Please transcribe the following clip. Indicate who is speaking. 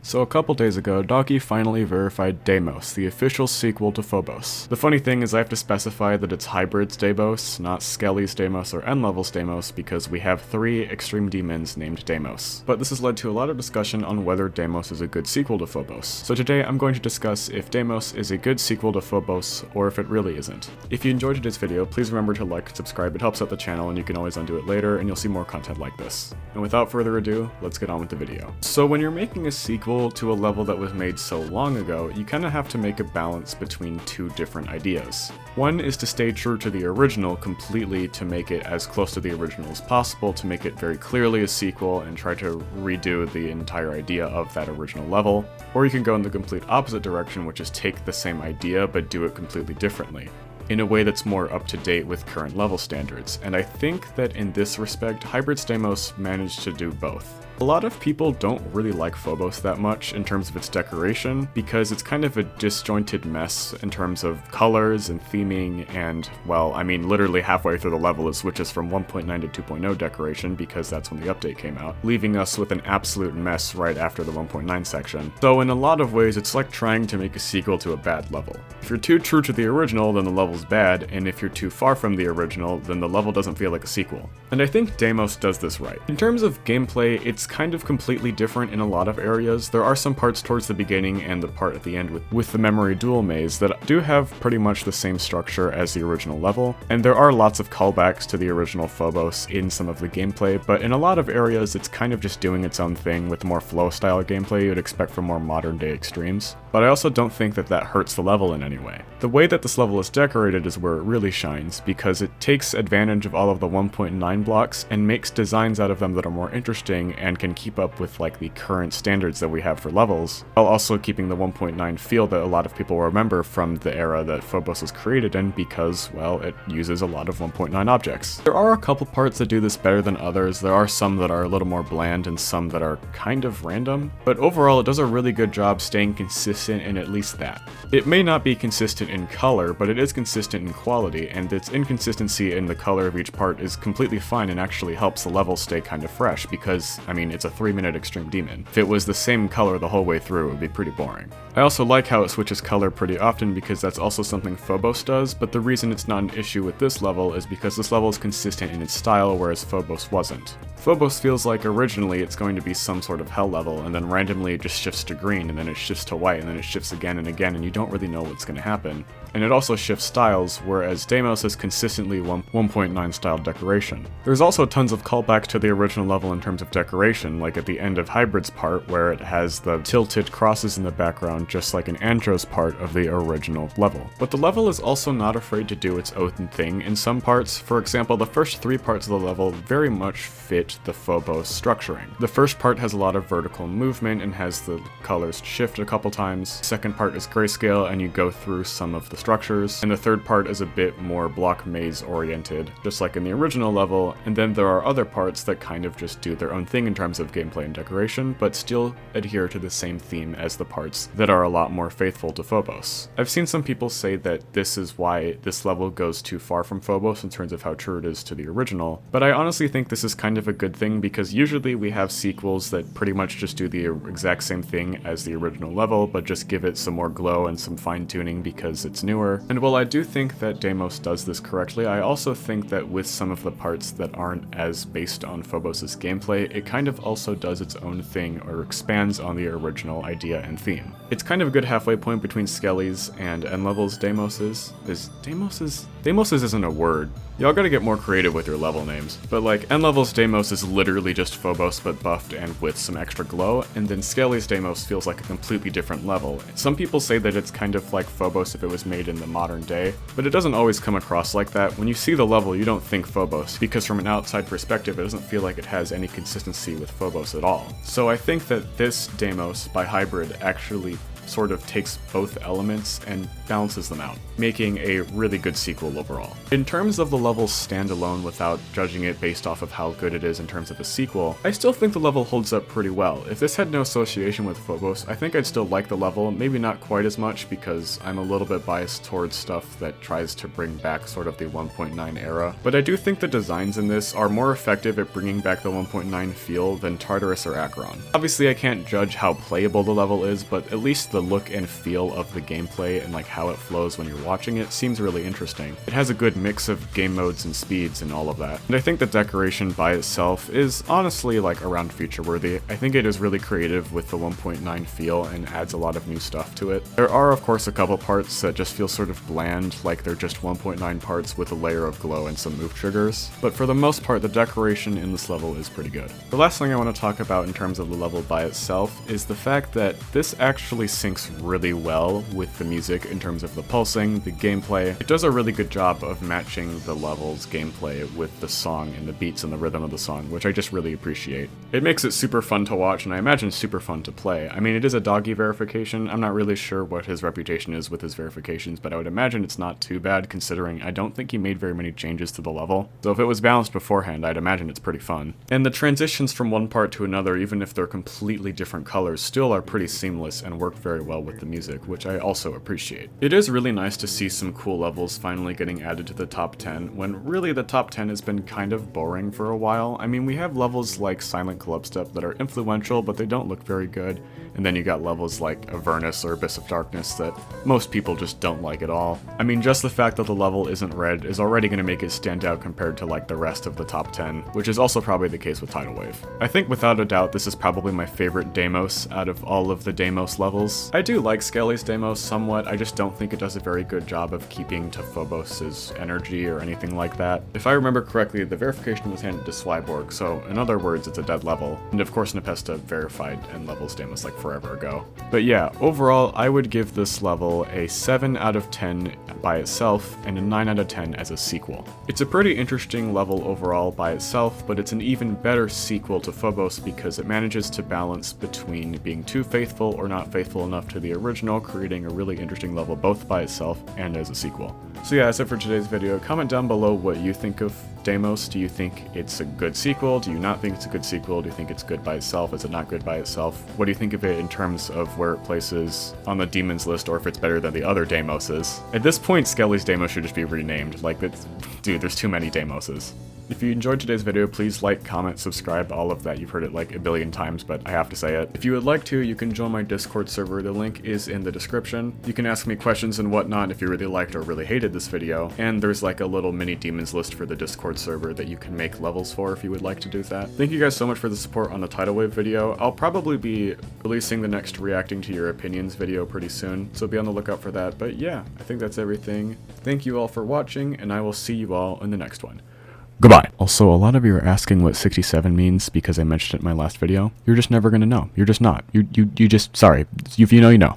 Speaker 1: So a couple days ago, Doggie finally verified Deimos, the official sequel to Phobos. The funny thing is I have to specify that it's Hybrid's Deimos, not Skelly's Deimos or N-Level's Deimos, because we have 3 extreme demons named Deimos. But this has led to a lot of discussion on whether Deimos is a good sequel to Phobos. So today I'm going to discuss if Deimos is a good sequel to Phobos, or if it really isn't. If you enjoyed today's video, please remember to like and subscribe. It helps out the channel and you can always undo it later and you'll see more content like this. And without further ado, let's get on with the video. So when you're making a sequel to a level that was made so long ago, you kind of have to make a balance between 2 different ideas. One is to stay true to the original completely, to make it as close to the original as possible, to make it very clearly a sequel and try to redo the entire idea of that original level. Or you can go in the complete opposite direction, which is take the same idea but do it completely differently, in a way that's more up to date with current level standards, and I think that in this respect, Hybrid's Deimos managed to do both. A lot of people don't really like Phobos that much in terms of its decoration, because it's kind of a disjointed mess in terms of colors and theming, and, well, I mean literally halfway through the level it switches from 1.9 to 2.0 decoration, because that's when the update came out, leaving us with an absolute mess right after the 1.9 section. So in a lot of ways, it's like trying to make a sequel to a bad level. If you're too true to the original, then the level's bad, and if you're too far from the original, then the level doesn't feel like a sequel. And I think Deimos does this right. In terms of gameplay, it's kind of completely different in a lot of areas. There are some parts towards the beginning and the part at the end with the memory duel maze that do have pretty much the same structure as the original level, and there are lots of callbacks to the original Phobos in some of the gameplay, but in a lot of areas it's kind of just doing its own thing with more flow style gameplay you'd expect from more modern day extremes. But I also don't think that that hurts the level in any way. The way that this level is decorated is where it really shines, because it takes advantage of all of the 1.9 blocks and makes designs out of them that are more interesting and can keep up with like the current standards that we have for levels, while also keeping the 1.9 feel that a lot of people remember from the era that Phobos was created in, because, well, it uses a lot of 1.9 objects. There are a couple parts that do this better than others. There are some that are a little more bland and some that are kind of random, but overall it does a really good job staying consistent in at least that. It may not be consistent in color, but it is consistent in quality, and its inconsistency in the color of each part is completely fine and actually helps the level stay kind of fresh, because, I mean, it's a 3-minute extreme demon. If it was the same color the whole way through, it would be pretty boring. I also like how it switches color pretty often, because that's also something Phobos does, but the reason it's not an issue with this level is because this level is consistent in its style, whereas Phobos wasn't. Phobos feels like originally it's going to be some sort of hell level, and then randomly it just shifts to green, and then it shifts to white, and then it shifts again and again, and you don't really know what's going to happen. And it also shifts styles, whereas Deimos is consistently 1.9 style decoration. There's also tons of callbacks to the original level in terms of decoration, like at the end of Hybrid's part, where it has the tilted crosses in the background just like an Andro's part of the original level. But the level is also not afraid to do its own thing in some parts. For example, the first 3 parts of the level very much fit the Phobos structuring. The first part has a lot of vertical movement and has the colors shift a couple times. The second part is grayscale and you go through some of the structures, and the third part is a bit more block maze oriented, just like in the original level, and then there are other parts that kind of just do their own thing in terms of gameplay and decoration, but still adhere to the same theme as the parts that are a lot more faithful to Phobos. I've seen some people say that this is why this level goes too far from Phobos in terms of how true it is to the original, but I honestly think this is kind of a good thing, because usually we have sequels that pretty much just do the exact same thing as the original level, but just give it some more glow and some fine-tuning because it's newer. And while I do think that Deimos does this correctly, I also think that with some of the parts that aren't as based on Phobos' gameplay, it kind of also does its own thing or expands on the original idea and theme. It's kind of a good halfway point between Skelly's and N-Level's Deimos's. Deimos's isn't a word. Y'all gotta get more creative with your level names. But like, N-Level's Deimos is literally just Phobos but buffed and with some extra glow, and then Skelly's Deimos feels like a completely different level. Some people say that it's kind of like Phobos if it was made in the modern day, but it doesn't always come across like that. When you see the level, you don't think Phobos, because from an outside perspective, it doesn't feel like it has any consistency with Phobos at all. So I think that this Deimos by Hybrid actually sort of takes both elements and balances them out, making a really good sequel overall. In terms of the levels standalone without judging it based off of how good it is in terms of a sequel, I still think the level holds up pretty well. If this had no association with Phobos, I think I'd still like the level, maybe not quite as much because I'm a little bit biased towards stuff that tries to bring back sort of the 1.9 era, but I do think the designs in this are more effective at bringing back the 1.9 feel than Tartarus or Acheron. Obviously I can't judge how playable the level is, but at least the look and feel of the gameplay and like how it flows when you're watching it seems really interesting. It has a good mix of game modes and speeds and all of that. And I think the decoration by itself is honestly like around feature worthy. I think it is really creative with the 1.9 feel and adds a lot of new stuff to it. There are of course a couple parts that just feel sort of bland, like they're just 1.9 parts with a layer of glow and some move triggers, but for the most part the decoration in this level is pretty good. The last thing I want to talk about in terms of the level by itself is the fact that this actually syncs really well with the music in terms of the pulsing, the gameplay. It does a really good job of matching the level's gameplay with the song and the beats and the rhythm of the song, which I just really appreciate. It makes it super fun to watch and I imagine super fun to play. I mean, it is a Doggie verification. I'm not really sure what his reputation is with his verifications, but I would imagine it's not too bad considering I don't think he made very many changes to the level. So if it was balanced beforehand, I'd imagine it's pretty fun. And the transitions from one part to another, even if they're completely different colors, still are pretty seamless and work very well with the music, which I also appreciate. It is really nice to see some cool levels finally getting added to the top 10, when really the top 10 has been kind of boring for a while. I mean, we have levels like Silent Clubstep that are influential, but they don't look very good, and then you got levels like Avernus or Abyss of Darkness that most people just don't like at all. I mean, just the fact that the level isn't red is already going to make it stand out compared to like the rest of the top 10, which is also probably the case with Tidal Wave. I think without a doubt this is probably my favorite Deimos out of all of the Deimos levels. I do like Skelly's Deimos somewhat, I just don't think it does a very good job of keeping to Phobos' energy or anything like that. If I remember correctly, the verification was handed to Swyborg, so in other words it's a dead level, and of course Nepesta verified and levels Deimos like forever ago. But yeah, overall I would give this level a 7 out of 10 by itself and a 9 out of 10 as a sequel. It's a pretty interesting level overall by itself, but it's an even better sequel to Phobos because it manages to balance between being too faithful or not faithful enough to the original, creating a really interesting level both by itself and as a sequel. So yeah, that's it for today's video. Comment down below what you think of Deimos. Do you think it's a good sequel? Do you not think it's a good sequel? Do you think it's good by itself? Is it not good by itself? What do you think of it in terms of where it places on the demons list, or if it's better than the other Deimoses? At this point, Skelly's Deimos should just be renamed. Like, dude, there's too many Deimoses. If you enjoyed today's video, please like, comment, subscribe, all of that. You've heard it like a billion times, but I have to say it. If you would like to, you can join my Discord server. The link is in the description. You can ask me questions and whatnot if you really liked or really hated this video, and there's like a little mini demons list for the Discord server that you can make levels for if you would like to do that. Thank you guys so much for the support on the Tidal Wave video. I'll probably be releasing the next reacting to your opinions video pretty soon, so be on the lookout for that. But yeah, I think that's everything. Thank you all for watching, and I will see you all in the next one. Goodbye. Also, a lot of you are asking what 67 means because I mentioned it in my last video. You're just never gonna know. You're just not. You just, sorry. If you know, you know.